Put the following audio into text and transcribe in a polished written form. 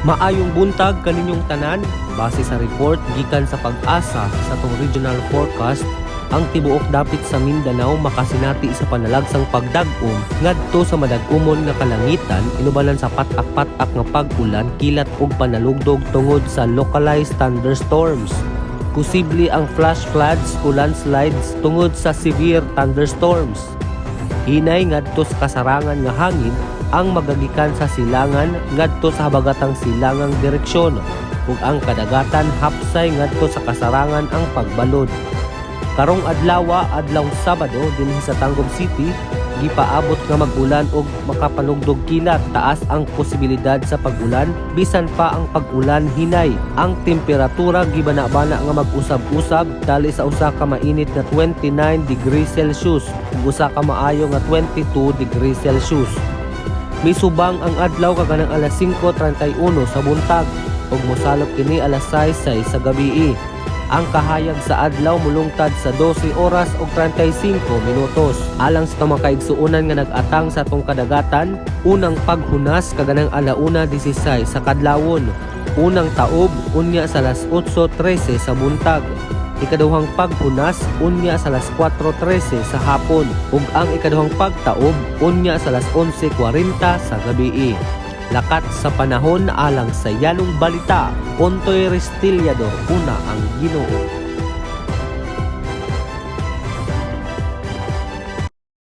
Maayong buntag kaninyong tanan, base sa report gikan sa Pag-asa sa tong regional forecast, ang tibuok dapit sa Mindanao makasinati sa panalagsang pagdag-om ngadto sa madag-umon nga kalangitan inubanan sa patak-patak nga pag-ulan, kilat ug panalugdog tungod sa localized thunderstorms. Posible ang flash floods o landslides tungod sa severe thunderstorms. Hinay ngadto sa kasarangan nga hangin ang magagikan sa silangan ngadto sa habagatang silangang direksyon ug ang kadagatan hapsay ngadto sa kasarangan ang pagbalod. Karong adlaw Sabado dinhi sa Tangub City, gipaabot nga mag-ulan ug makapanugdog kilat. Taas ang posibilidad sa pag-ulan bisan pa ang pag-ulan hinay. Ang temperatura gibana-bana nga mag-usab-usab tali sa usa ka mainit nga 29 degrees Celsius ug usa ka maayo nga 22 degrees Celsius. Misubang ang adlaw kaganang alas 5:31 sa buntag ug mosalop kini alas 6 sa gabii. Ang kahayag sa adlaw mulungtad sa 12 oras ug 35 minutos. Alang sa kamakaigsuonan nga nag-atang sa atong kadagatan, unang paghunas kaganang alauna 16 sa kadlawon. Unang taob unya sa alas 8:13 sa buntag. Ikaduhang paghunas unya sa alas 4:13 sa hapon ug ang ikaduhang pagtaob unya sa alas 11:40 sa gabii. Lakat sa panahon alang sa Yanong Balita, Pontoy Restillado, una ang Ginoo.